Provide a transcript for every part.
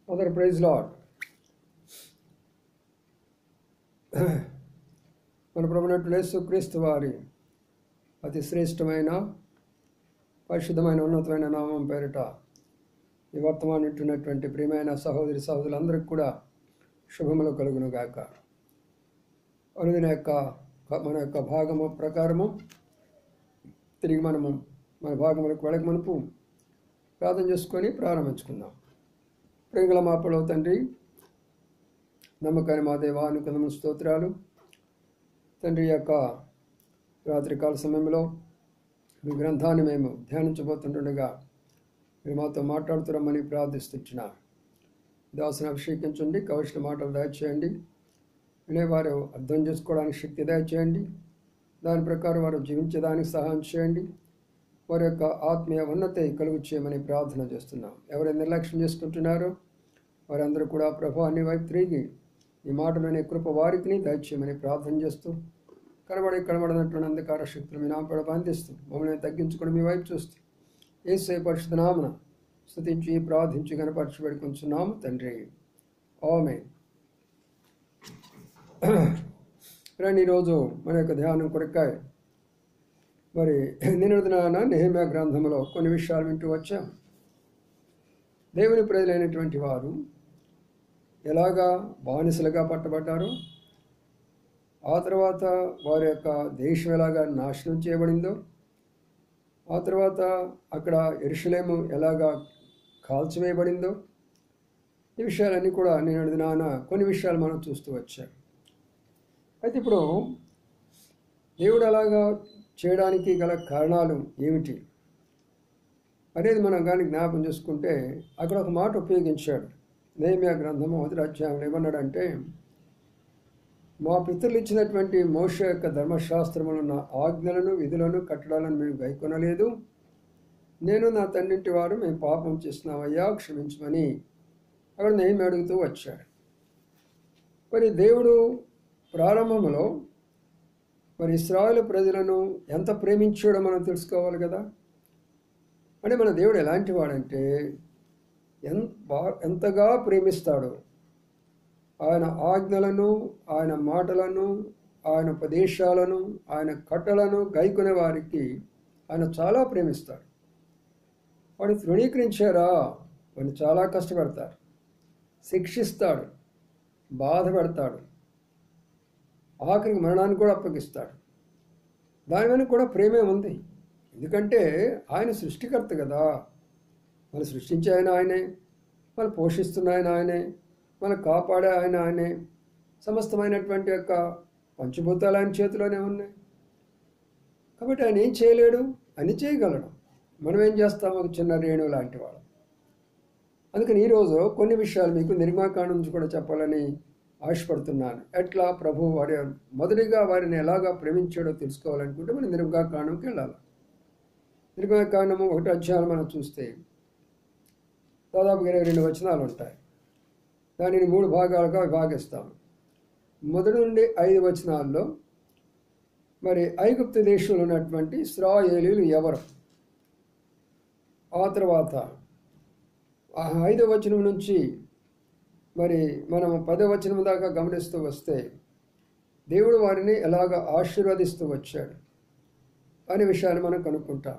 Father, praise Lord. మన ప్రభువైన యేసుక్రీస్తు వారి అతి శ్రేష్టమైన పరిశుద్ధమైన ఉన్నతమైన నామం పేరిట ఈ వర్తమానం వింటున్నటువంటి ప్రియమైన సహోదరి సహోదరులందరికీ కూడా శుభములు కలుగును గాక. అనుదిన మన యొక్క భాగము ప్రకారము తిరిగి మన భాగములకు వెళ్ళక మనపు ప్రార్థన చేసుకొని ప్రారంభించుకుందాం. ప్రేంగుల మాపలో తండ్రి, నమ్మకాన్ని మా దేవానికి వందనాలు స్తోత్రాలు. తండ్రి యొక్క రాత్రికాల సమయంలో మీ గ్రంథాన్ని మేము ధ్యానించబోతుండగా మీరు మాతో మాట్లాడుతున్నామని ప్రార్థిస్తున్నాను. దాసుని అభిషేకించండి, కవచన మాటలు దయచేయండి. వినేవారు అర్థం చేసుకోవడానికి శక్తి దయచేయండి. దాని ప్రకారం వారు జీవించడానికి సహాయం చేయండి. వారి యొక్క ఆత్మీయ ఉన్నతి కలుగు చేయమని ప్రార్థన చేస్తున్నాం. ఎవరైనా నిర్లక్ష్యం చేసుకుంటున్నారో వారందరూ కూడా ప్రభువా నీ వైపు తిరిగి ఈ మాటలోనే కృప వారికి దయచేయమని ప్రార్థన చేస్తూ కనబడినటువంటి అంధకార శక్తులు మీ నామపడ బంధిస్తూ మమ్మల్ని తగ్గించుకొని మీ వైపు చూస్తూ యేసయ్య పరిశుద్ధ నామమున స్తుతించి ప్రార్థించి కనపరచి పెడుకుంటున్నాము తండ్రి, ఆమేన్. రండి, ఈరోజు మన యొక్క ధ్యానం కొరకాయ మరి నిన్నటి దినాన నెహెమ్యా గ్రంథంలో కొన్ని విషయాలు వింటూ వచ్చాం. దేవుని ప్రజలైనటువంటి వారు ఎలాగా బానిసలుగా పట్టబడ్డారో, ఆ తర్వాత వారి యొక్క దేశం ఎలాగా నాశనం చేయబడిందో, ఆ తర్వాత అక్కడ యెరూషలేము ఎలాగా కాల్చివేయబడిందో, ఈ విషయాలన్నీ కూడా నిన్నటి దినాన కొన్ని విషయాలు మనం చూస్తూ వచ్చాం. అయితే ఇప్పుడు దేవుడు అలాగా చేయడానికి గల కారణాలు ఏమిటి అనేది మనం కానీ జ్ఞాపం చేసుకుంటే, అక్కడ ఒక మాట ఉపయోగించాడు. నెహెమ్యా గ్రంథము 1వ అధ్యాయంలో ఏమన్నాడంటే, మా పితరులు ఇచ్చినటువంటి మోషే యొక్క ధర్మశాస్త్రములున్న ఆజ్ఞలను విధులను కట్టడాలను మేము గైకొనలేదు. నేను నా తండ్రింటి వారు మేము పాపం చేస్తున్నామయ్యా క్షమించమని అక్కడ నెహెమ్యా అడుగుతూ వచ్చాడు. మరి దేవుడు ప్రారంభంలో మరి ఇశ్రాయేలు ప్రజలను ఎంత ప్రేమించాడో మనం తెలుసుకోవాలి కదా. అంటే మన దేవుడు ఎలాంటి వాడంటే ఎంతగా ప్రేమిస్తాడో, ఆయన ఆజ్ఞలను, ఆయన మాటలను, ఆయన ఉపదేశాలను, ఆయన కట్టలను గైకొనే వారికి ఆయన చాలా ప్రేమిస్తాడు. వాడిని తృణీకరించారా వాడిని చాలా కష్టపెడతారు, శిక్షిస్తాడు, బాధ పెడతాడు, ఆఖరికి మరణాన్ని కూడా అప్పగిస్తాడు. దాని వెనుక కూడా ప్రేమే ఉంది. ఎందుకంటే ఆయన సృష్టికర్త కదా. మనం సృష్టించే ఆయనే, మనం పోషిస్తున్న ఆయనే, మనం కాపాడే ఆయనే. సమస్తమైనటువంటి యొక్క పంచభూతాలు ఆయన చేతిలోనే ఉన్నాయి. కాబట్టి ఆయన ఏం చేయలేడు, అని చేయగలడు. మనం ఏం చేస్తాము, ఒక చిన్న రేణువు లాంటి వాడు. అందుకని ఈరోజు కొన్ని విషయాలు మీకు నిర్మాకాండం నుంచి కూడా చెప్పాలని ఆశపడుతున్నాను. ఎట్లా ప్రభు మొదటిగా వారిని ఎలాగా ప్రేమించాడో తెలుసుకోవాలనుకుంటే మనం నిర్మాకాండంకి వెళ్ళాలి. నిర్మాకాండము 1వ అధ్యాయం మనం చూస్తే దాదాపు 22 వచనాలు ఉంటాయి. దానిని 3 భాగాలుగా విభాగిస్తాము. 1 నుండి 5 వచనాల్లో మరి ఐగుప్తు దేశంలో ఉన్నటువంటి ఇశ్రాయేలీయులు ఎవరు, ఆ తర్వాత 5వ వచనం నుంచి మరి మనం 10వ వచనం దాకా గమనిస్తూ వస్తే దేవుడు వారిని ఎలాగ ఆశీర్వదిస్తూ వచ్చాడు అనే విషయాన్ని మనం కనుక్కుంటాం.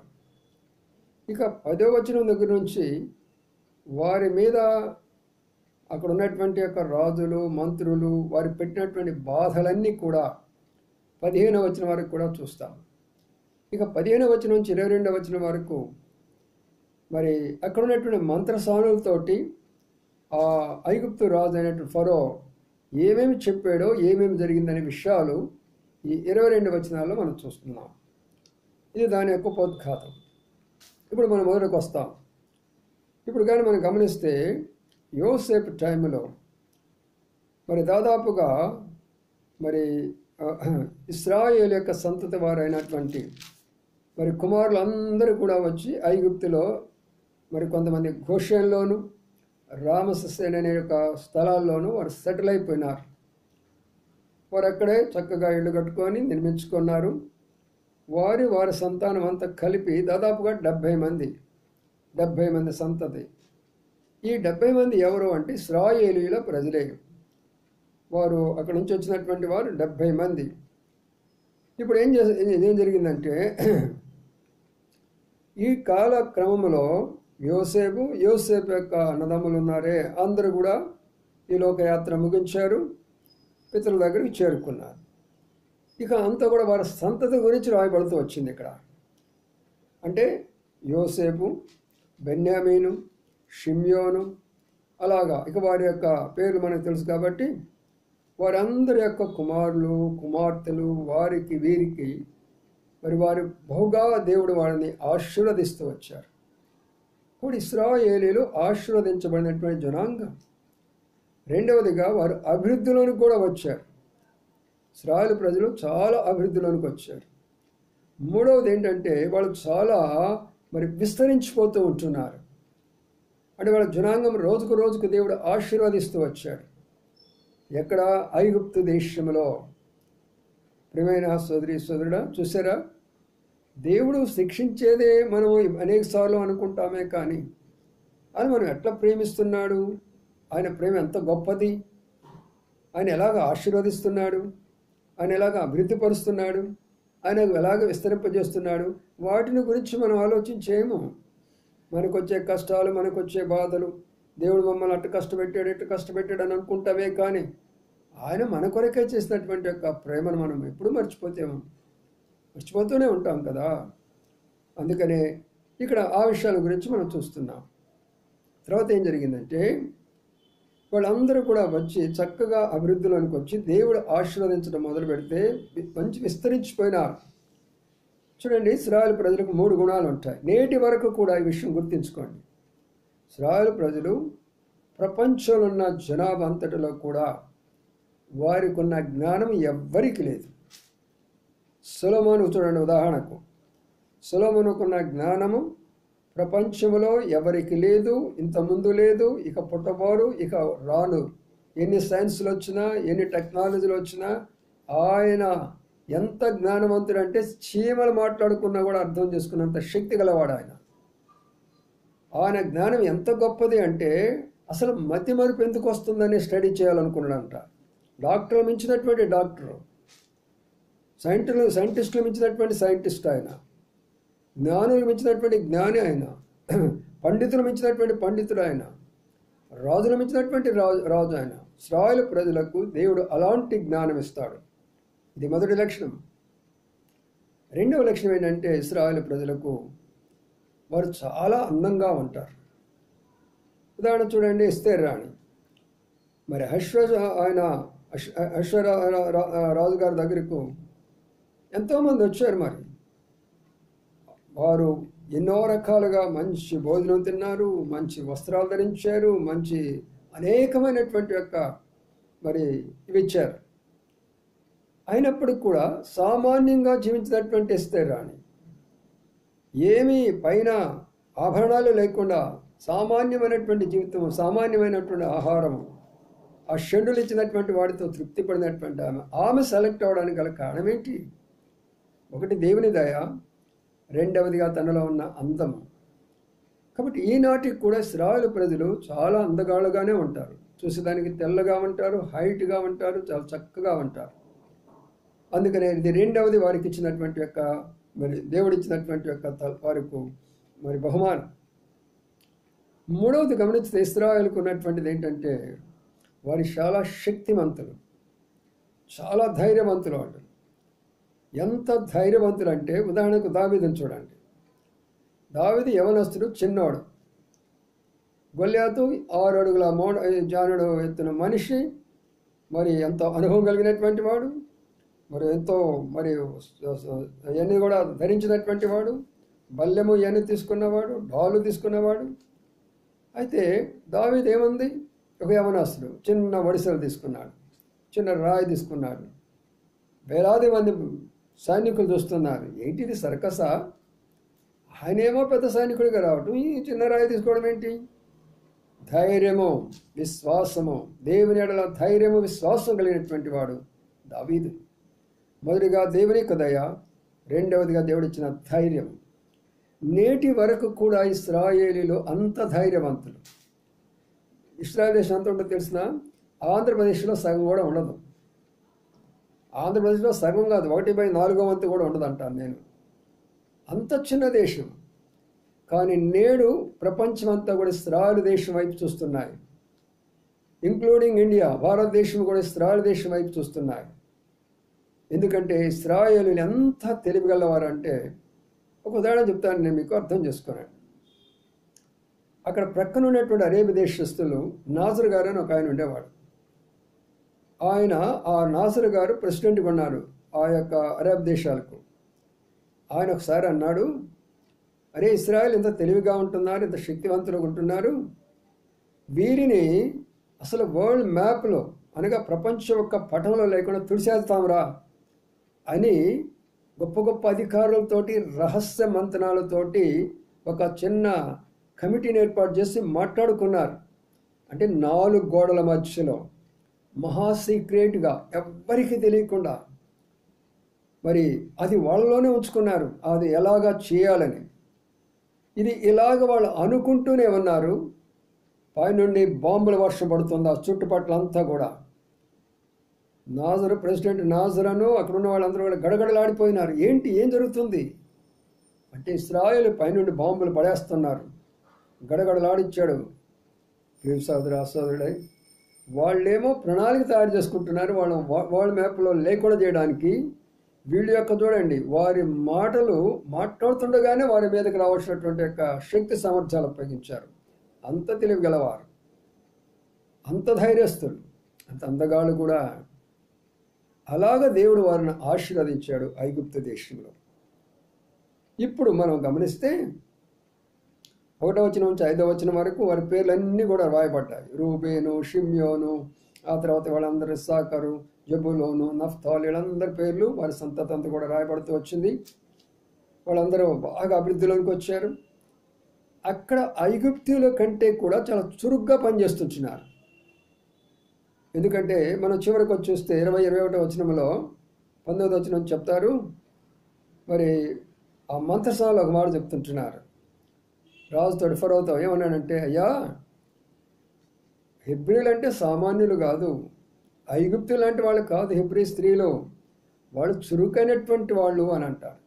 ఇక 10వ వచనం దగ్గర నుంచి వారి మీద అక్కడ ఉన్నటువంటి యొక్క రాజులు, మంత్రులు, వారు పెట్టినటువంటి బాధలన్నీ కూడా 15వ వచనం వరకు కూడా చూస్తాం. ఇక 15వ వచనం నుంచి 22వ వచనం వరకు మరి అక్కడ ఉన్నటువంటి మంత్రసానులతోటి ఆ ఐగుప్తు రాజు అయినటువంటి ఫరో ఏమేమి చెప్పాడో, ఏమేమి జరిగిందనే విషయాలు ఈ 22 వచనాల్లో మనం చూస్తున్నాం. ఇది దాని యొక్క ఉపోద్ఘాతం. ఇప్పుడు మనం మొదటికి వస్తాం. ఇప్పుడు కానీ మనం గమనిస్తే యోసేపు టైంలో మరి దాదాపుగా మరి ఇశ్రాయేలు యొక్క సంతతి వారైనటువంటి మరి కుమారులందరూ కూడా వచ్చి ఐగుప్తులో మరి కొంతమంది గోషెన్లోను, రామససేన అనే యొక్క స్థలాల్లోనూ వారు సెటిల్ అయిపోయినారు. వారు అక్కడే చక్కగా ఇళ్ళు కట్టుకొని నిర్మించుకున్నారు. వారి సంతానం అంతా కలిపి దాదాపుగా 70 మంది సంతతి. ఈ 70 మంది ఎవరు అంటే ఇశ్రాయేలీయుల ప్రజలే. వారు అక్కడి నుంచి వచ్చినటువంటి వారు 70 మంది. ఇప్పుడు ఏం జరిగిందంటే ఈ కాల క్రమంలో యోసేపు యొక్క అన్నదమ్ములు ఉన్నారే అందరూ కూడా ఈ లోకయాత్ర ముగించారు, పితరుల దగ్గరికి చేరుకున్నారు. ఇక అంతా కూడా వారి సంతతి గురించి రాయబడుతూ వచ్చింది ఇక్కడ. అంటే యోసేపు, బెన్యామీను, షిమ్యోను, అలాగా ఇక వారి యొక్క పేర్లు మనకు తెలుసు కాబట్టి వారందరి యొక్క కుమారులు కుమార్తెలు వారికి వీరికి మరి వారి బహుగా దేవుడు వారిని ఆశీర్వదిస్తూ వచ్చారు. ఇప్పుడు ఇశ్రాయేలీలు ఆశీర్వదించబడినటువంటి జనాంగం. రెండవదిగా వారు అభివృద్ధిలోనికి కూడా వచ్చారు. ఇశ్రాయేలు ప్రజలు చాలా అభివృద్ధిలోనికి వచ్చారు. మూడవది ఏంటంటే వాళ్ళు చాలా మరి విస్తరించిపోతూ ఉంటున్నారు. అంటే వాళ్ళ జనాంగం రోజుకు రోజుకు దేవుడు ఆశీర్వదిస్తూ వచ్చాడు. ఎక్కడ? ఐగుప్తు దేశంలో. ప్రియమైన సోదరుడా, చూసారా? దేవుడు శిక్షించేదే మనం అనేక సార్లు అనుకుంటామే, కానీ అది మనం ఎట్లా ప్రేమిస్తున్నాడు, ఆయన ప్రేమ ఎంత గొప్పది, ఆయన ఎలాగ ఆశీర్వదిస్తున్నాడు, ఆయన ఎలాగ అభివృద్ధిపరుస్తున్నాడు, ఆయన ఎలాగ విస్తరింపజేస్తున్నాడు, వాటిని గురించి మనం ఆలోచించేమో. మనకు వచ్చే కష్టాలు, మనకు వచ్చే బాధలు, దేవుడు మమ్మల్ని అట్టు కష్టపెట్టాడు అని అనుకుంటామే, కానీ ఆయన మన కొరకే చేసినటువంటి యొక్క ప్రేమను మనం ఎప్పుడు మర్చిపోతూనే ఉంటాం కదా. అందుకనే ఇక్కడ ఆ విషయాల గురించి మనం చూస్తున్నాం. తర్వాత ఏం జరిగిందంటే వాళ్ళందరూ కూడా వచ్చి చక్కగా అభివృద్ధిలోనికి వచ్చి దేవుడు ఆశీర్వదించడం మొదలు పెడితే మంచి విస్తరించిపోయినారు. చూడండి, ఇశ్రాయేలు ప్రజలకు 3 గుణాలు ఉంటాయి. నేటి వరకు కూడా ఈ విషయం గుర్తుంచుకోండి. ఇశ్రాయేలు ప్రజలు ప్రపంచంలో ఉన్న జనాభా అంతటిలో కూడా వారికి ఉన్న జ్ఞానం ఎవ్వరికి లేదు. సొలొమోను చూడండి, ఉదాహరణకు సొలొమోనుకున్న జ్ఞానము ప్రపంచంలో ఎవరికి లేదు, ఇంతకుముందు లేదు, ఇక పుట్టబోరు, ఇక రాను. ఎన్ని సైన్స్లు వచ్చినా, ఎన్ని టెక్నాలజీలు వచ్చినా ఆయన ఎంత జ్ఞానవంతుడు అంటే చీమలు మాట్లాడుకున్నా కూడా అర్థం చేసుకున్నంత శక్తి గలవాడు ఆయన. ఆయన జ్ఞానం ఎంత గొప్పది అంటే అసలు మతి మరుపు ఎందుకు వస్తుందని స్టడీ చేయాలనుకున్నాడంట. డాక్టర్లు మించినటువంటి డాక్టరు, సైంటిస్టులు మించినటువంటి సైంటిస్ట్ ఆయన, జ్ఞానులు మించినటువంటి జ్ఞాని ఆయన, పండితులు మించినటువంటి పండితుడు ఆయన, రాజులు మించినటువంటి రాజు ఆయన. ఇశ్రాయేలు ప్రజలకు దేవుడు అలాంటి జ్ఞానం ఇస్తాడు. ఇది మొదటి లక్షణం. రెండవ లక్షణం ఏంటంటే ఇశ్రాయేలు ప్రజలకు వారు చాలా అందంగా ఉంటారు. ఉదాహరణ చూడండి, ఎస్తేర్ రాణి. మరి రాజుగారి దగ్గరకు ఎంతోమంది వచ్చారు. మరి వారు ఎన్నో రకాలుగా మంచి భోజనం తిన్నారు, మంచి వస్త్రాలు ధరించారు, మంచి అనేకమైనటువంటి యొక్క మరి ఇవి ఇచ్చారు. అయినప్పటికి కూడా సామాన్యంగా జీవించినటువంటి ఎస్తేర్ రాణి, ఏమీ పైన ఆభరణాలు లేకుండా సామాన్యమైనటువంటి జీవితం, సామాన్యమైనటువంటి ఆహారము, ఆ షెడ్యూల్ ఇచ్చినటువంటి వాడితో తృప్తి పడినటువంటి ఆమె సెలెక్ట్ అవ్వడానికి గల కారణం ఏంటి? ఒకటి దేవుని దయ, రెండవదిగా తనలో ఉన్న అందము. కాబట్టి ఈనాటికి కూడా ఇశ్రాయేలు ప్రజలు చాలా అందగాళ్ళుగానే ఉంటారు. చూసేదానికి తెల్లగా ఉంటారు, హైట్గా ఉంటారు, చాలా చక్కగా ఉంటారు. అందుకనే ఇది రెండవది వారికి ఇచ్చినటువంటి యొక్క మరి దేవుడు ఇచ్చినటువంటి యొక్క వారికి మరి బహుమానం. మూడవది గమనిస్తే ఇశ్రాయేలుకు ఉన్నటువంటిది ఏంటంటే వారి చాలా శక్తివంతులు, చాలా ధైర్యవంతులు. వాళ్ళు ఎంత ధైర్యవంతులు అంటే ఉదాహరణకు దావీదుని చూడండి. దావీదు యవనస్తుడు, చిన్నోడు. గొల్యాతు 6 అడుగుల జానుడు ఎత్తున మనిషి, మరి ఎంతో అనుభవం కలిగినటువంటి వాడు, మరి ఎంతో మరి ఇవన్నీ కూడా ధరించినటువంటి వాడు, బల్లెము ఇవన్నీ తీసుకున్నవాడు, డాలు తీసుకున్నవాడు. అయితే దావీదు ఏముంది? ఒక యవనస్తుడు, చిన్న వడిసెలు తీసుకున్నాడు, చిన్న రాయి తీసుకున్నాడు. వేలాది మంది సైనికులు చూస్తున్నారు. ఏంటిది సర్కసా? ఆయనేమో పెద్ద సైనికుడిగా రావటం, ఈ చిన్న రాయి తీసుకోవడం ఏంటి? ధైర్యము, విశ్వాసము, దేవుని ఎడల ధైర్యము, విశ్వాసం కలిగినటువంటి వాడు దావీదు. మొదటిగా దేవుని యొక్క దయ, రెండవదిగా దేవుడు ఇచ్చిన ధైర్యం. నేటి వరకు కూడా ఇశ్రాయేలీలో అంత ధైర్యవంతులు. ఇస్రాయల్ దేశం అంతా ఉంటుందో తెలిసిన ఆంధ్రప్రదేశ్లో సగం కూడా ఉండదు. ఆంధ్రప్రదేశ్లో సగం కాదు, 1/4 కూడా ఉండదు అంటాను నేను. అంత చిన్న దేశం. కానీ నేడు ప్రపంచమంతా కూడా ఇస్రాయల్ దేశం వైపు చూస్తున్నాయి. ఇంక్లూడింగ్ ఇండియా, భారతదేశం కూడా ఇస్రాయల్ దేశం వైపు చూస్తున్నాయి. ఎందుకంటే ఇస్రాయేలీలు ఎంత తెలివిగలవారంటే, ఒక ఉదాహరణ చెప్తాను నేను, మీకు అర్థం చేసుకోనండి. అక్కడ ప్రక్కన ఉన్నటువంటి అరేబియా దేశస్తులు నాజర్ గారు అని ఒక ఆయన ఉండేవాడు. ఆ నాజర్ గారు ప్రెసిడెంట్గా ఉన్నారు ఆ యొక్క అరబ్ దేశాలకు. ఆయన ఒకసారి అన్నాడు, అరే ఇస్రాయేల్ ఇంత తెలివిగా ఉంటున్నారు, ఇంత శక్తివంతులుగా ఉంటున్నారు, వీరిని అసలు వరల్డ్ మ్యాప్లో అనగా ప్రపంచం యొక్క పటంలో లేకుండా తుడిసేస్తాంరా అని గొప్ప గొప్ప అధికారులతోటి రహస్య మంతనాలతోటి ఒక చిన్న కమిటీని ఏర్పాటు చేసి మాట్లాడుకున్నారు. అంటే 4 గోడల మధ్యలో మహా సీక్రెట్గా ఎవ్వరికీ తెలియకుండా మరి అది వాళ్ళలోనే ఉంచుకున్నారు, అది ఎలాగా చేయాలని. ఇది ఇలాగ వాళ్ళు అనుకుంటూనే ఉన్నారు. పైనుండి బాంబుల వర్షం పడుతుంది ఆ చుట్టుపక్కలంతా కూడా. ప్రెసిడెంట్ నాజరను అక్కడ ఉన్న వాళ్ళందరూ కూడా గడగడలాడిపోయినారు. ఏం జరుగుతుంది అంటే ఇస్రాయేల్ పైనుండి బాంబులు పడేస్తున్నారు. గడగడలాడిచ్చాడు. సోదరుడై వాళ్ళేమో ప్రణాళిక తయారు చేసుకుంటున్నారు వాళ్ళ వరల్డ్ మ్యాప్లో లేకుండా చేయడానికి. వీళ్ళ యొక్క చూడండి, వారి మాటలు మాట్లాడుతుండగానే వారి మీదకి రావాల్సినటువంటి యొక్క శక్తి సామర్థ్యాలు ఉపయోగించారు. అంత తెలివి గలవారు, అంత ధైర్యస్తులు, అంత అందగాళ్ళు కూడా. అలాగ దేవుడు వారిని ఆశీర్వదించాడు ఐగుప్తు దేశంలో. ఇప్పుడు మనం గమనిస్తే 1వ వచనం నుంచి 5వ వచనం వరకు వారి పేర్లన్నీ కూడా రాయబడ్డాయి. రూబేను, షిమ్యోను, ఆ తర్వాత వాళ్ళందరూ ఇస్సాకరు, జబులోను, నఫ్తాలి, వీళ్ళందరి పేర్లు వారి సంతతి అంతా కూడా రాయబడుతూ వచ్చింది. వాళ్ళందరూ బాగా అభివృద్ధిలోనికి వచ్చారు. అక్కడ ఐగుప్తుల కంటే కూడా చాలా చురుగ్గా పనిచేస్తున్నారు. ఎందుకంటే మనం చివరికి వచ్చి చూస్తే 21వ వచనంలో 19వ వచనం చెప్తారు. మరి ఆ మంత్రసాలలో ఒక మాట చెప్తుంటున్నారు. రాజుతోటి ఫరోతో ఏమన్నాడంటే, అయ్యా హెబ్రీలు అంటే సామాన్యులు కాదు, ఐగుప్తు లాంటి వాళ్ళు కాదు హెబ్రీ స్త్రీలు, వాళ్ళు చురుకైనటువంటి వాళ్ళు అని అంటారు.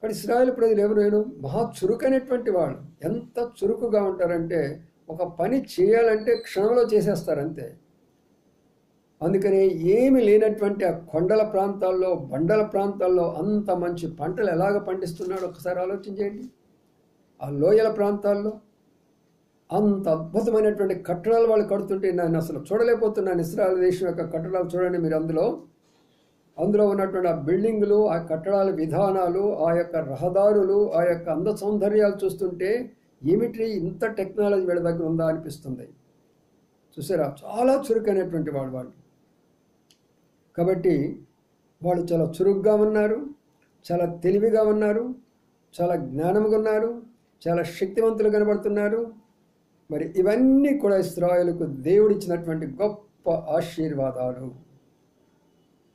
కానీ ఇశ్రాయేలు ప్రజలు ఎవరు మహా చురుకైనటువంటి వాళ్ళు. ఎంత చురుకుగా ఉంటారంటే ఒక పని చేయాలంటే క్షణంలో చేసేస్తారు అంతే. అందుకని ఏమి లేనటువంటి ఆ కొండల ప్రాంతాల్లో, బండల ప్రాంతాల్లో అంత మంచి పంటలు ఎలాగ పండిస్తున్నాడో ఒకసారి ఆలోచించండి. ఆ లోయల ప్రాంతాల్లో అంత అద్భుతమైనటువంటి కట్టడాలు వాళ్ళు కడుతుంటే నేను అసలు చూడలేకపోతున్నాను. ఇశ్రాయేలు దేశం యొక్క కట్టడాలు చూడండి మీరు. అందులో ఉన్నటువంటి ఆ బిల్డింగులు, ఆ కట్టడాల విధానాలు, ఆ యొక్క రహదారులు, ఆ యొక్క అంద సౌందర్యాలు చూస్తుంటే ఏమిటి ఇంత టెక్నాలజీ వీళ్ళ దగ్గర ఉందా అనిపిస్తుంది. చూసారా, చాలా చురుకైనటువంటి వాళ్ళు. కాబట్టి వాళ్ళు చాలా చురుగ్గా ఉన్నారు, చాలా తెలివిగా ఉన్నారు, చాలా జ్ఞానంగా ఉన్నారు, చాలా శక్తివంతులు కనబడుతున్నారు. మరి ఇవన్నీ కూడా ఇశ్రాయేలుకు దేవుడిచ్చినటువంటి గొప్ప ఆశీర్వాదాలు.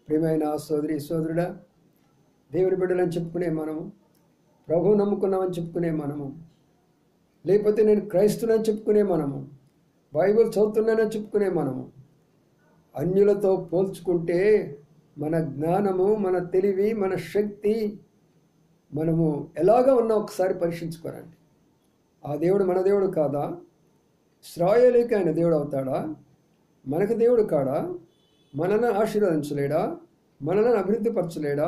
ప్రియమైన సోదరుడా, దేవుడి బిడ్డలని చెప్పుకునే మనము, ప్రభువు నమ్ముకున్నామని చెప్పుకునే మనము, లేకపోతే నేను క్రైస్తునని చెప్పుకునే మనము, బైబిల్ చదువుతున్నానని చెప్పుకునే మనము, అన్యులతో పోల్చుకుంటే మన జ్ఞానము, మన తెలివి, మన శక్తి, మనము ఎలాగా ఉన్నా ఒకసారి పరీక్షించుకోరండి. ఆ దేవుడు మన దేవుడు కాదా? ఇశ్రాయేలుకి ఆయన దేవుడు అవుతాడా? మనకు దేవుడు కాడా? మనల్ని ఆశీర్వదించలేడా? మనల్ని అభివృద్ధి పరచలేడా?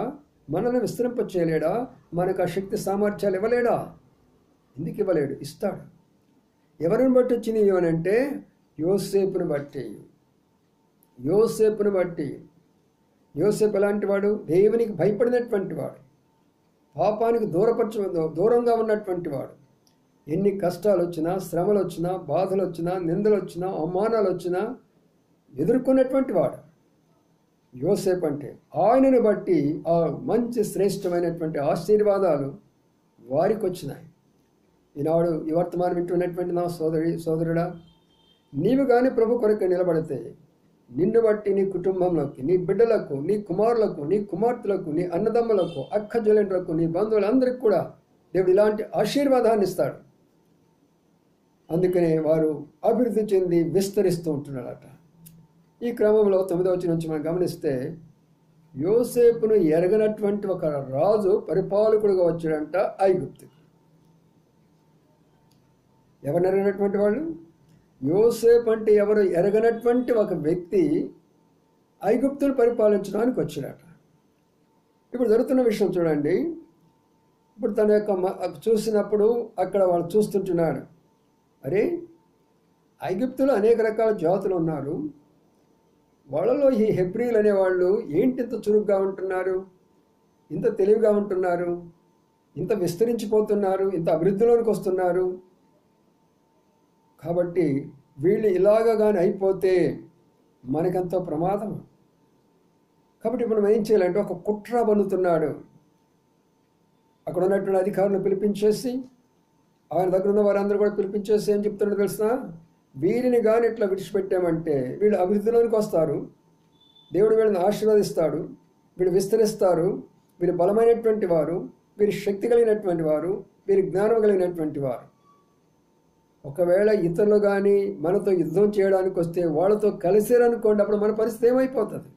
మనల్ని విస్తరింపచేయలేడా? మనకు ఆ శక్తి సామర్థ్యాలు ఇవ్వలేడా? ఎందుకు ఇవ్వలేడు? ఇస్తాడు. ఎవరిని బట్టి వచ్చినాయి అని అంటే యోసేపుని బట్టి. యోసేపు ఎలాంటి వాడు? దేవునికి భయపడినటువంటి వాడు, పాపానికి దూరంగా ఉన్నటువంటి వాడు. ఎన్ని కష్టాలు వచ్చినా, శ్రమలు వచ్చినా, బాధలు వచ్చినా, నిందలు వచ్చినా, అవమానాలు వచ్చినా ఎదుర్కొన్నటువంటి వాడు యోసేపు అంటే. ఆయనను బట్టి ఆ మంచి శ్రేష్టమైనటువంటి ఆశీర్వాదాలు వారికి వచ్చినాయి. ఈనాడు ఈ వర్తమానం వింటున్నటువంటి నా సోదరుడా, నీవు కానీ ప్రభు కొరకు నిలబడితే నిన్ను బట్టి నీ కుటుంబంలోకి, నీ బిడ్డలకు, నీ కుమారులకు, నీ కుమార్తెలకు, నీ అన్నదమ్ములకు, అక్క చెల్లెండ్లకు, నీ బంధువులందరికీ కూడా దేవుడు ఇలాంటి ఆశీర్వాదాన్ని ఇస్తాడు. అందుకనే వారు అభివృద్ధి చెంది విస్తరిస్తూ ఉంటున్నారట. ఈ క్రమంలో 9వ వచనం నుంచి మనం గమనిస్తే, యోసేపును ఎరగనటువంటి ఒక రాజు పరిపాలకుడుగా వచ్చాడంట ఐగుప్తుకి. ఎవరు ఎరగనటువంటి వాళ్ళు? యోసేపు అంటే ఎవరు ఎరగనటువంటి ఒక వ్యక్తి ఐగుప్తును పరిపాలించడానికి వచ్చాడట. ఇప్పుడు జరుగుతున్న విషయం చూడండి. ఇప్పుడు తన యొక్క చూసినప్పుడు అక్కడ వాళ్ళు చూస్తుంటున్నాడు, అరే ఐగుప్తులో అనేక రకాల జాతులు ఉన్నారు, వాళ్ళలో ఈ హెబ్రీలు అనేవాళ్ళు ఏంటి ఇంత చురుగ్గా ఉంటున్నారు, ఇంత తెలివిగా ఉంటున్నారు, ఇంత విస్తరించిపోతున్నారు, ఇంత అభివృద్ధిలోనికి వస్తున్నారు. కాబట్టి వీళ్ళు ఇలాగా కానీ అయిపోతే మనకెంతో ప్రమాదం. కాబట్టి ఇప్పుడు మనం ఏం చేయాలంటే ఒక కుట్ర బన్నుతున్నాడు. అక్కడ ఉన్నటువంటి అధికారులను పిలిపించేసి, ఆయన దగ్గర ఉన్న వారందరూ కూడా పిలిపించేసి ఏం చెప్తున్నాడు తెలుసా? వీరిని కానీ ఇట్లా విడిచిపెట్టామంటే వీళ్ళు అభివృద్ధిలోనికి వస్తారు, దేవుడు వీళ్ళని ఆశీర్వదిస్తాడు, వీళ్ళు విస్తరిస్తారు, వీరు బలమైనటువంటి వారు, వీరి శక్తి కలిగినటువంటి వారు, వీరి జ్ఞానం కలిగినటువంటి వారు. ఒకవేళ ఇతరులు కానీ మనతో యుద్ధం చేయడానికి వస్తే వాళ్ళతో కలిసారనుకోండి, అప్పుడు మన పరిస్థితి ఏమైపోతుంది?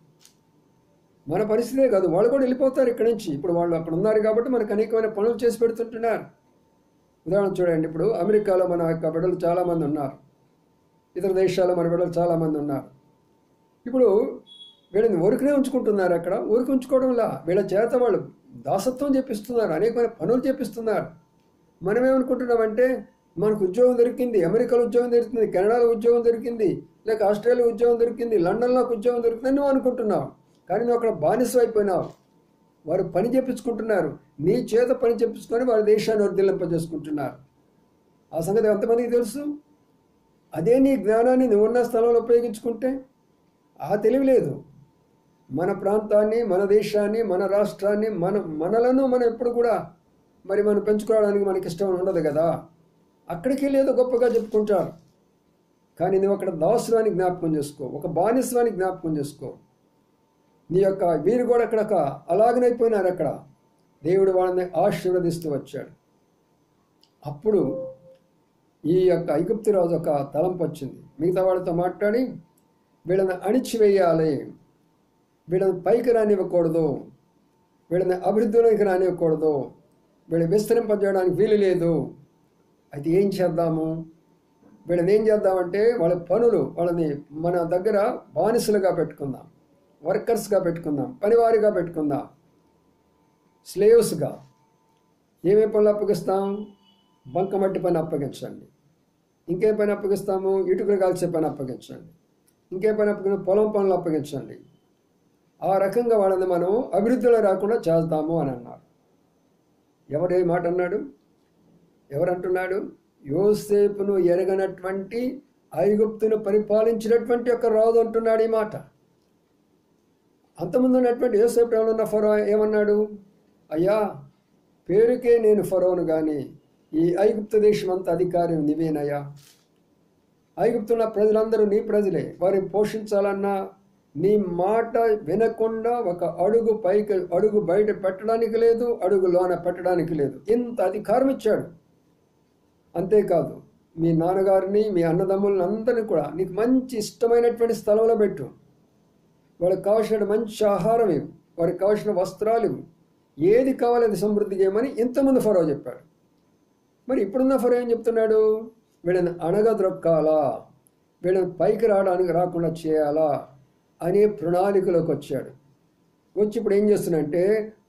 మన పరిస్థితే కాదు, వాళ్ళు కూడా వెళ్ళిపోతారు ఇక్కడి నుంచి. ఇప్పుడు వాళ్ళు అక్కడ ఉన్నారు కాబట్టి మనకు అనేకమైన పనులు చేసి పెడుతుంటున్నారు. ఉదాహరణ చూడండి, ఇప్పుడు అమెరికాలో మన యొక్క బిడ్డలు చాలామంది ఉన్నారు, ఇతర దేశాల్లో మన బిడ్డలు చాలామంది ఉన్నారు. ఇప్పుడు వీళ్ళని ఊరికనే ఉంచుకుంటున్నారు. అక్కడ ఊరికి ఉంచుకోవడంలా వీళ్ళ చేత వాళ్ళు దాసత్వం చేపిస్తున్నారు, అనేకమైన పనులు చేపిస్తున్నారు. మనమేమనుకుంటున్నామంటే మనకు ఉద్యోగం దొరికింది, అమెరికాలో ఉద్యోగం దొరికింది, కెనడాలో ఉద్యోగం దొరికింది, లేక ఆస్ట్రేలియా ఉద్యోగం దొరికింది, లండన్లో ఉద్యోగం దొరికిందని నువ్వు అనుకుంటున్నావు. కానీ నువ్వు అక్కడ బానిస అయిపోయినావు. వారు పని చేపించుకుంటున్నారు, నీ చేత పని చేపించుకొని వారి దేశాన్ని వర్ధిల్లింపజేసుకుంటున్నారు. ఆ సంగతి ఎంతమందికి తెలుసు? అదే నీ జ్ఞానాన్ని నువ్వున్న స్థలంలో ఉపయోగించుకుంటే ఆ తెలివి లేదు. మన ప్రాంతాన్ని, మన దేశాన్ని, మన రాష్ట్రాన్ని, మనలను మనం ఎప్పుడు కూడా మనం పెంచుకోవడానికి మనకి ఇష్టం ఉండదు కదా. అక్కడికి లేదో గొప్పగా చెప్పుకుంటారు. కానీ నువ్వు అక్కడ దాసురాన్ని జ్ఞాపకం చేసుకో, ఒక బానిసవాన్ని జ్ఞాపకం చేసుకో. నీ యొక్క వీరు కూడా అక్కడ అలాగనైపోయినారు. అక్కడ దేవుడు వాళ్ళని ఆశీర్వదిస్తూ వచ్చాడు. అప్పుడు ఈ యొక్క ఐగుప్తు రాజు ఒక తలంపు వచ్చింది. మిగతా వాళ్ళతో మాట్లాడి వీళ్ళని అణిచివేయాలి, వీళ్ళని పైకి రానివ్వకూడదు, వీళ్ళని అభివృద్ధిలోకి రానివ్వకూడదు, వీళ్ళని విస్తరింపజేయడానికి వీలు లేదు. అయితే ఏం చేద్దాము? వీళ్ళని ఏం చేద్దామంటే వాళ్ళ పనులు, వాళ్ళని మన దగ్గర బానిసలుగా పెట్టుకుందాం, వర్కర్స్గా పెట్టుకుందాం, పనివారిగా పెట్టుకుందాం, స్లేవ్స్గా. ఏమేం పనులు అప్పగిస్తాం? బంకమట్టి పని అప్పగించండి. ఇంకేం పని అప్పగిస్తాము? ఇటుకలు కాల్చే పని అప్పగించండి. ఇంకేం పని అప్పగించండి? పొలం పనులు అప్పగించండి. ఆ రకంగా వాళ్ళని మనం అభివృద్ధిలో రాకుండా చేద్దాము అని అన్నారు. ఎవరు మాట అన్నాడు? ఎవరంటున్నాడు? యోసేపును ఎరగనటువంటి ఐగుప్తును పరిపాలించినటువంటి ఒక రాజు అంటున్నాడు ఈ మాట. అంతకుముందు ఉన్నటువంటి యోసేపు ఉన్న ఫరో ఏమన్నాడు? అయ్యా, పేరుకే నేను ఫరోను కానీ ఈ ఐగుప్తు దేశం అంతా అధికారి నీవేనయ్యా. ఐగుప్తున్న ప్రజలందరూ నీ ప్రజలే, వారిని పోషించాలన్నా నీ మాట వినకుండా ఒక అడుగు పైకి అడుగు బయట పెట్టడానికి లేదు, అడుగు లోన పెట్టడానికి లేదు. ఇంత అధికారం ఇచ్చాడు. అంతేకాదు, మీ నాన్నగారిని, మీ అన్నదమ్ములను అందరినీ కూడా నీకు మంచి ఇష్టమైనటువంటి స్థలంలో పెట్టు, వాళ్ళకి కావాల్సిన మంచి ఆహారం ఇవ్వు, వారికి కావాల్సిన వస్త్రాలు ఇవ్వు, ఏది కావాలి అది సమృద్ధి చేయమని ఇంతకుముందు ఫరో చెప్పాడు. మరి ఇప్పుడున్న ఫరో ఏం చెప్తున్నాడు? వీళ్ళని అణగద్రొక్కాలా, వీళ్ళని పైకి రాకుండా చేయాలా అనే ప్రణాళికలోకి వచ్చాడు. వచ్చి ఇప్పుడు ఏం చేస్తున్నాడంటే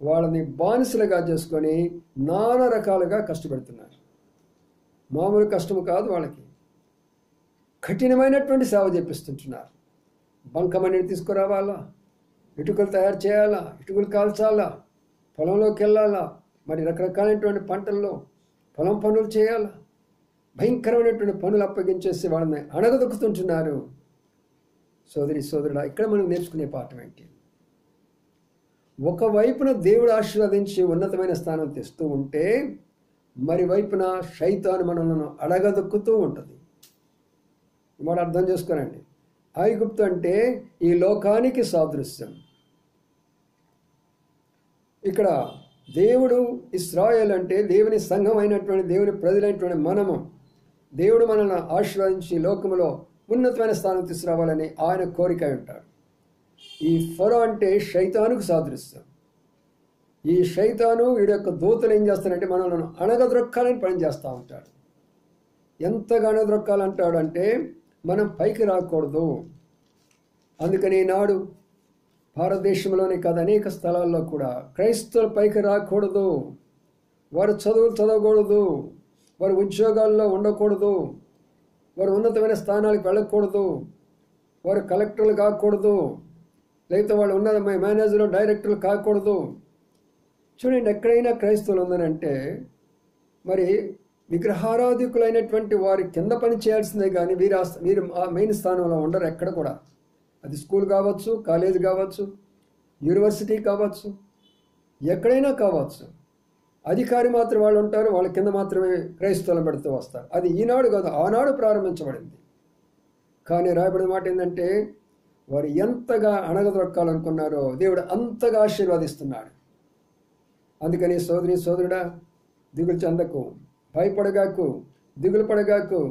వాళ్ళని బానిసలుగా చేసుకొని నానా రకాలుగా కష్టపెడుతున్నారు. మామూలు కష్టం కాదు, వాళ్ళకి కఠినమైనటువంటి సేవ చేపిస్తుంటున్నారు. బంకమణిని తీసుకురావాలా, ఇటుకలు తయారు చేయాలా, ఇటుకలు కాల్చాలా, పొలంలోకి వెళ్ళాలా, మరి రకరకాలైనటువంటి పంటల్లో పొలం పనులు చేయాలా, భయంకరమైనటువంటి పనులు అప్పగించేసి వాళ్ళని అణగదొక్కుతుంటున్నారు. సోదరుడా, ఇక్కడ మనం నేర్చుకునే పాఠం ఏంటి? ఒకవైపున దేవుడు ఆశీర్వదించి ఉన్నతమైన స్థానం తెస్తూ ఉంటే, మరి వైపున శైతాను మనలను అడగదొక్కుతూ ఉంటుంది. మాట అర్థం చేసుకోనండి. ఐగుప్తు అంటే ఈ లోకానికి సాదృశ్యం. ఇక్కడ దేవుడు, ఇశ్రాయేల్ అంటే దేవుని సంఘం అయినటువంటి, దేవుని ప్రజలైనటువంటి మనము దేవుడు మనల్ని ఆశీర్వదించి లోకములో ఉన్నతమైన స్థానం తీసుకురావాలని ఆయన కోరిక ఉంటాడు. ఈ ఫరో అంటే శైతానుకు సాదృశ్యం. ఈ శైతాను వీడి యొక్క దూతలు ఏం చేస్తారంటే మనల్ని అణగద్రొక్కాలని పని చేస్తూ ఉంటాడు. ఎంతగా అణగద్రొక్కాలంటాడు అంటే మనం పైకి రాకూడదు. అందుకని ఈనాడు భారతదేశంలోనే కాదు అనేక స్థలాల్లో కూడా క్రైస్తవులు పైకి రాకూడదు. వారు చదువులు చదవకూడదు, వారు ఉద్యోగాల్లో ఉండకూడదు, వారు ఉన్నతమైన స్థానాలకు వెళ్ళకూడదు, వారు కలెక్టర్లు కాకూడదు, లేకపోతే వాళ్ళు ఉన్న మేనేజర్లు డైరెక్టర్లు కాకూడదు. చూడండి, ఎక్కడైనా క్రైస్తవులు ఉందనంటే మరి విగ్రహారాధికులైనటువంటి వారి కింద పని చేయాల్సిందే కానీ వీరు మెయిన్ స్థానంలో ఉండరు ఎక్కడ కూడా. అది స్కూల్ కావచ్చు, కాలేజ్ కావచ్చు, యూనివర్సిటీ కావచ్చు, ఎక్కడైనా కావచ్చు. అధికారి మాత్రం వాళ్ళు ఉంటారు, వాళ్ళ కింద మాత్రమే క్రైస్తవులను పెడుతూ వస్తారు. అది ఈనాడు కాదు, ఆనాడు ప్రారంభించబడింది. కానీ రాయబడిన మాట ఏంటంటే వారు ఎంతగా అణగదొక్కాలనుకున్నారో దేవుడు అంతగా ఆశీర్వదిస్తున్నాడు. అందుకని సోదరి సోదరుడా, దిగులు చెందకు, భయపడగాకు, దిగులు పడగాకు.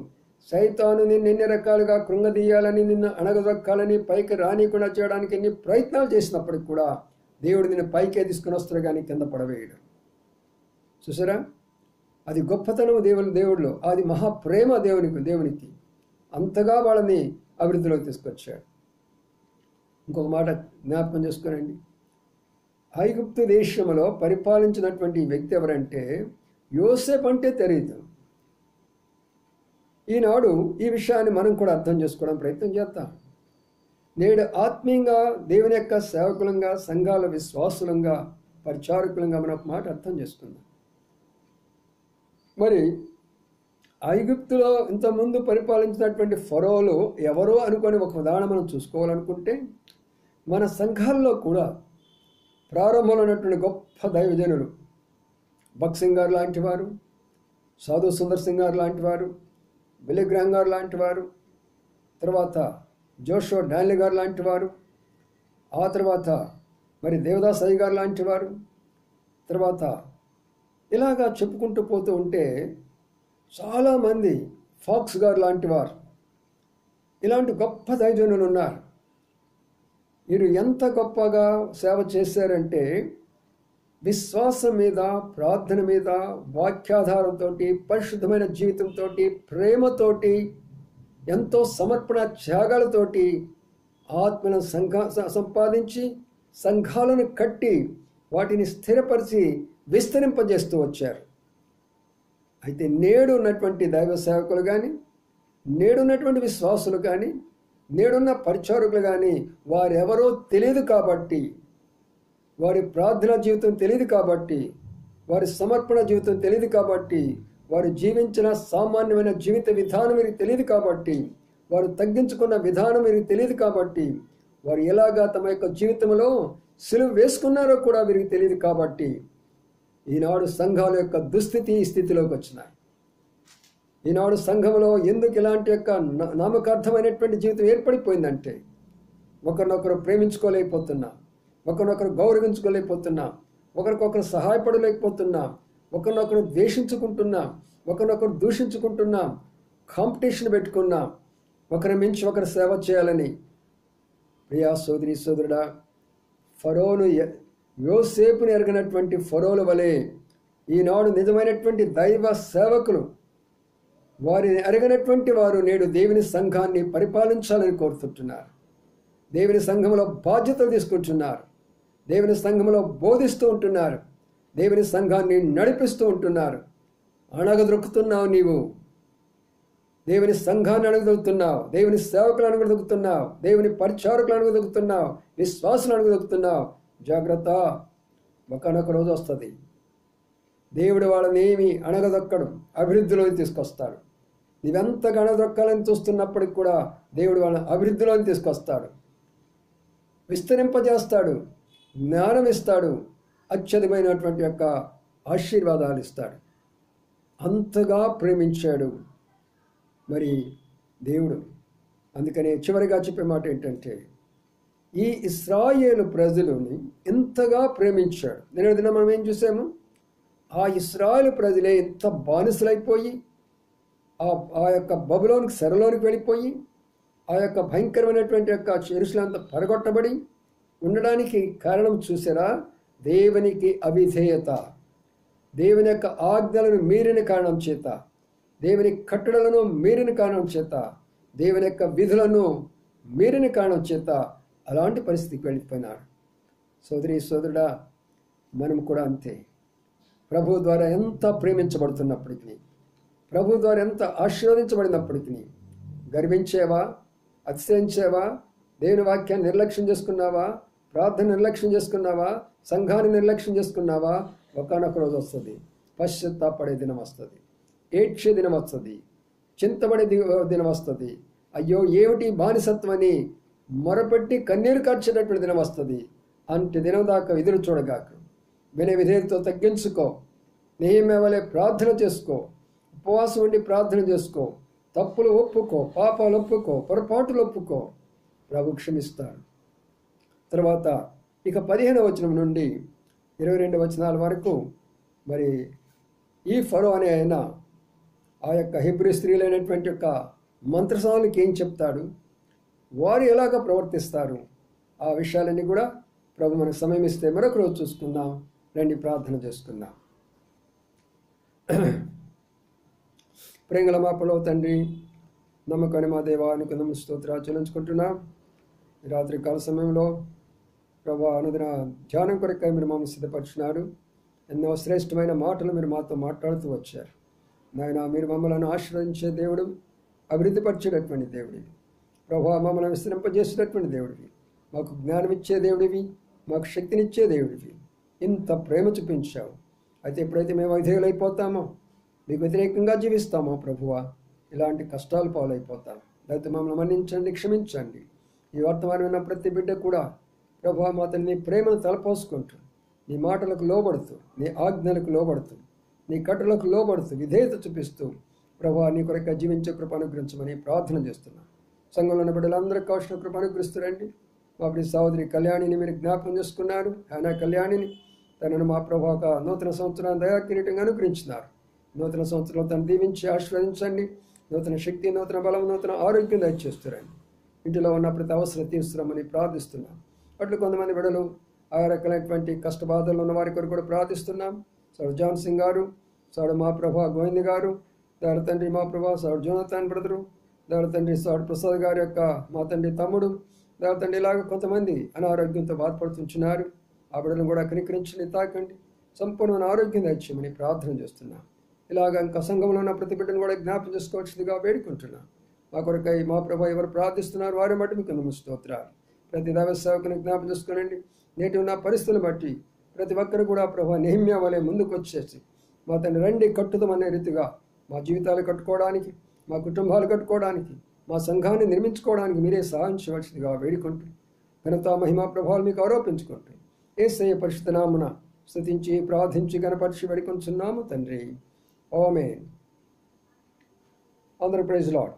సైతాను నిన్ను ఎన్ని రకాలుగా కృంగదీయాలని, నిన్ను అణగదొక్కాలని, పైకి రానికుండా చేయడానికి ఎన్ని ప్రయత్నాలు చేసినప్పటికి కూడా దేవుడు నిన్ను పైకే తీసుకుని వస్తాడు కానీ కింద పడవేయడు. చూసారా, అది గొప్పతనం దేవుడిలో, అది మహాప్రేమ దేవునికి అంతగా వాళ్ళని అభివృద్ధిలోకి తీసుకొచ్చాడు. ఇంకొక మాట జ్ఞాపకం చేసుకోనండి. ఐగుప్తు దేశంలో పరిపాలించినటువంటి వ్యక్తి ఎవరంటే యోసేపు అంటే తెలియదు. ఈనాడు ఈ విషయాన్ని మనం కూడా అర్థం చేసుకోవడం ప్రయత్నం చేద్దాం. నేడు ఆత్మీయంగా దేవుని యొక్క సేవకులంగా, సంఘాల విశ్వాసులంగా, పరిచారకులంగా మనం ఒక మాట అర్థం చేసుకుందాం. మరి ఐగుప్తులో ఇంతకుముందు పరిపాలించినటువంటి ఫరోలు ఎవరో అనుకొని ఒక ఉదాహరణ మనం చూసుకోవాలనుకుంటే, మన సంఘాల్లో కూడా ప్రారంభంలో ఉన్నటువంటి గొప్ప దైవజనులు భక్త్ సింగ్ గారు లాంటి వారు, సాధు సుందర్ సింగ్ గారు లాంటి వారు, బిల్లీ గ్రాహం గారు లాంటి వారు, తర్వాత జోషువా డాన్లీ గారు లాంటి వారు, ఆ తర్వాత మరి దేవదాస్ అయ్య గారు లాంటి వారు, తర్వాత ఇలాగా చెప్పుకుంటూ పోతూ ఉంటే చాలామంది, ఫాక్స్ గారు లాంటి వారు, ఇలాంటి గొప్ప దైవజనులు ఉన్నారు. వీరు ఎంత గొప్పగా సేవ చేశారంటే విశ్వాసం మీద, ప్రార్థన మీద, వాక్యాధారంతో, పరిశుద్ధమైన జీవితంతో, ప్రేమతోటి, ఎంతో సమర్పణ త్యాగాలతోటి ఆత్మను సంపాదించి సంఘాలను కట్టి వాటిని స్థిరపరిచి విస్తరింపజేస్తూ వచ్చారు. అయితే నేడు ఉన్నటువంటి దైవ సేవకులు కానీ, నేడున్నటువంటి విశ్వాసులు కానీ, నేడున్న పరిచారకులు కానీ వారెవరో తెలియదు కాబట్టి, వారి ప్రార్థనా జీవితం తెలియదు కాబట్టి, వారి సమర్పణ జీవితం తెలియదు కాబట్టి, వారు జీవించిన సామాన్యమైన జీవిత విధానం వీరికి తెలియదు కాబట్టి, వారు తగ్గించుకున్న విధానం వీరికి తెలియదు కాబట్టి, వారు ఎలాగా తమ యొక్క జీవితంలో సిలువ వేసుకున్నారో కూడా వీరికి తెలియదు కాబట్టి ఈనాడు సంఘాల యొక్క దుస్థితి ఈ స్థితిలోకి వచ్చినాయి. ఈనాడు సంఘంలో ఎందుకు ఇలాంటి యొక్క నామకార్థమైనటువంటి జీవితం ఏర్పడిపోయిందంటే ఒకరినొకరు ప్రేమించుకోలేకపోతున్నాం, ఒకరినొకరు గౌరవించుకోలేకపోతున్నాం, ఒకరికొకరు సహాయపడలేకపోతున్నాం, ఒకరినొకరు ద్వేషించుకుంటున్నాం, ఒకరినొకరు దూషించుకుంటున్నాం, కాంపిటీషన్ పెట్టుకున్నాం, ఒకరి మించి ఒకరు సేవ చేయాలని. ప్రియా సోదరి సోదరుడా, ఫరోను యోసేపుని ఎరగినటువంటి ఫరోల వలె ఈనాడు నిజమైనటువంటి దైవ సేవకులు, వారిని ఎరగనటువంటి వారు నేడు దేవుని సంఘాన్ని పరిపాలించాలని కోరుతుంటున్నారు. దేవుని సంఘంలో బాధ్యతలు తీసుకుంటున్నారు, దేవుని సంఘంలో బోధిస్తూ ఉంటున్నారు, దేవుని సంఘాన్ని నడిపిస్తూ ఉంటున్నారు. అణగదొక్కుతున్నావు నీవు, దేవుని సంఘాన్ని అణగదొక్కుతున్నావు, దేవుని సేవకులు అణగదొక్కుతున్నావు, దేవుని పరిచారకులు అణగదొక్కుతున్నావు, విశ్వాసులు అణగదొక్కుతున్నావు. జాగ్రత్త, ఒకనొక రోజు వస్తుంది దేవుడు వాళ్ళని ఏమి అణగదొక్కడు, అభివృద్ధిలోకి తీసుకొస్తాడు. నీవెంతగా అణగదొక్కాలని చూస్తున్నప్పటికి కూడా దేవుడు వాళ్ళని అభివృద్ధిలోకి తీసుకొస్తాడు, విస్తరింపజేస్తాడు, జ్ఞానం ఇస్తాడు, అత్యధికమైనటువంటి యొక్క ఆశీర్వాదాలు ఇస్తాడు. అంతగా ప్రేమించాడు మరి దేవుడు. అందుకనే చివరిగా చెప్పే మాట ఏంటంటే, ఈ ఇశ్రాయేలు ప్రజలని ఎంతగా ప్రేమించాడు. నేను దిన మనం ఏం చూసాము, ఆ ఇశ్రాయేలు ప్రజలే ఎంత బానిసలైపోయి ఆ యొక్క బబులోనికి సెరలోనికి వెళ్ళిపోయి ఆ యొక్క భయంకరమైనటువంటి యొక్క యెరూషలేమంతా పడగొట్టబడి ఉండడానికి కారణం చూసారా? దేవునికి అవిధేయత, దేవుని యొక్క ఆజ్ఞలను మీరిన కారణం చేత, దేవుని కట్టడలను మీరిన కారణం చేత, దేవుని యొక్క విధులను మీరిన కారణం చేత అలాంటి పరిస్థితికి వెళ్ళిపోయినాడు. సోదరి సోదరుడా, మనం కూడా అంతే. ప్రభు ద్వారా ఎంత ప్రేమించబడుతున్నప్పటికీ, ప్రభు ద్వారా ఎంత ఆశీర్వదించబడినప్పటికీ గర్వించేవా, అతిశయించేవా, దేవుని వాక్యాన్ని నిర్లక్ష్యం చేసుకున్నావా, ప్రార్థన నిర్లక్ష్యం చేసుకున్నావా, సంఘాన్ని నిర్లక్ష్యం చేసుకున్నావా? ఒకనొక రోజు వస్తుంది, పశ్చాత్తాపడే దినం వస్తుంది, ఏడ్చే దినం వస్తుంది, చింతపడే దినం వస్తుంది. అయ్యో ఏమిటి బానిసత్వం అని మొరపెట్టి కన్నీరు కార్చేటటువంటి దినం వస్తుంది. అంటే దినం దాకా ఎదురు చూడగాక వినే విధేయతతో తగ్గించుకో. నెహెమ్యా వలె ప్రార్థన చేసుకో, ఉపవాసం ఉండి ప్రార్థన చేసుకో, తప్పులు ఒప్పుకో, పాపాలు ఒప్పుకో, పొరపాటులు ఒప్పుకో, ప్రభు క్షమిస్తాడు. తర్వాత ఇక 15వ వచనం నుండి 22 వచనాల వరకు మరి ఈ ఫరో అనే ఆయన ఆ యొక్క హెబ్రీ స్త్రీలైనటువంటి యొక్క మంత్రసానులకి ఏం చెప్తాడు, వారు ఎలాగ ప్రవర్తిస్తారు, ఆ విషయాలన్నీ కూడా ప్రభు మనకు సమయం ఇస్తే మరొక రోజు చూసుకుందాం. రండి ప్రార్థన చేసుకుందాం. ప్రేంగళ మా పొలవ తండ్రి, నమ్మకాన్ని మా దేవానికి స్తోత్రాలు చెల్లించుకుంటున్నాం. రాత్రి కాల సమయంలో ప్రభు అనుదిన ధ్యానం కొరకై మీరు మమ్మల్ని సిద్ధపరిచినారు. ఎన్నో శ్రేష్టమైన మాటలు మీరు మాతో మాట్లాడుతూ వచ్చారు. నాయన, మీరు మమ్మల్ని ఆశీర్వదించే దేవుడు, అభివృద్ధిపరిచేటటువంటి దేవుడివి ప్రభు, మమ్మల్ని విస్తరింపజేసేటటువంటి దేవుడివి, మాకు జ్ఞానం ఇచ్చే దేవుడివి, మాకు శక్తినిచ్చే దేవుడివి. ఇంత ప్రేమ చూపించావు. అయితే ఎప్పుడైతే మేము అవిధేయులైపోతామో, మీకు వ్యతిరేకంగా జీవిస్తామో ప్రభువా, ఇలాంటి కష్టాలు పాలైపోతాం. లేకపోతే మమ్మల్ని మన్నించండి, క్షమించండి. ఈ వర్తమానం విన్న ప్రతి బిడ్డ కూడా ప్రభువా, మా తల్లి నీ ప్రేమను తలపోసుకుంటూ, నీ మాటలకు లోబడుతూ, నీ ఆజ్ఞలకు లోబడుతూ, నీ కట్టులకు లోబడుతూ, విధేయత చూపిస్తూ ప్రభువా నీ కొరకు జీవించే కృప అనుగ్రహించమని ప్రార్థన చేస్తున్నాం. సంఘంలో ఉన్న బిడ్డలందరికీ కావాల్సిన కృప అనుగ్రహిస్తురండి. మా ప్రియ సహోదరి కళ్యాణిని మీరు జ్ఞాపకం చేసుకున్నారు. ఆయన కళ్యాణిని తనను మా ప్రభు ఒక నూతన సంవత్సరాన్ని దయా కిరీటంగా అనుగ్రహించినారు. నూతన సంవత్సరంలో తను దీవించి ఆశీర్వదించండి. నూతన శక్తి, నూతన బలం, నూతన ఆరోగ్యం దయచేస్తురండి. ఇంటిలో ఉన్న ప్రతి అవసరం తీర్చురామని ప్రార్థిస్తున్నాం. అట్లు కొంతమంది బిడ్డలు ఆ రకమైనటువంటి కష్టబాధలు ఉన్న వారి కొరకు కూడా ప్రార్థిస్తున్నాం. సార్ జాన్ సింగ్ గారు, సార్ మా ప్రభా గోవింద్ గారు, దాని తండ్రి మా ప్రభా సార్ జోనతాన్ బ్రదరు, దాని తండ్రి సార్ ప్రసాద్ గారి యొక్క మా తండ్రి తమ్ముడు, దాని తండ్రి ఇలాగ కొంతమంది అనారోగ్యంతో బాధపడుతుంటున్నారు. ఆ బిడ్డలను కూడా కనికరించండి, తాకండి, సంపూర్ణ ఆరోగ్యం దయచేయమని ప్రార్థన చేస్తున్నాం. ఇలాగ ఇంకా సంఘంలో ఉన్న ప్రతి బిడ్డను కూడా జ్ఞాపం చేసుకోవచ్చుగా వేడుకుంటున్నాం. మా కొరకై మా ప్రభా ఎవరు ప్రార్థిస్తున్నారు వారి బట్టి మీకు స్తోత్రాలు. ప్రతి దైవ సేవకుని జ్ఞాపం చేసుకోనండి. నేటి ఉన్న పరిస్థితులను బట్టి ప్రతి ఒక్కరు కూడా ప్రభా నెహెమ్యా వలె ముందుకు వచ్చేసి మా తండ్రి రండి కట్టుదమనే రీతిగా మా జీవితాలు కట్టుకోవడానికి, మా కుటుంబాలు కట్టుకోవడానికి, మా సంఘాన్ని నిర్మించుకోవడానికి మీరే సహాయం చేయవలసిందిగా వేడుకుంటూ ఘనత మహిమా ప్రభావాలు మీకు ఆరోపించుకుంటూ యేసయ్య పరిశుద్ధ నామమున స్తుతించి ప్రార్థించి గణపరిచి వేడుకొంచున్నాము తండ్రి. ఆమేన్. అందరూ ప్రైజ్ లార్డ్.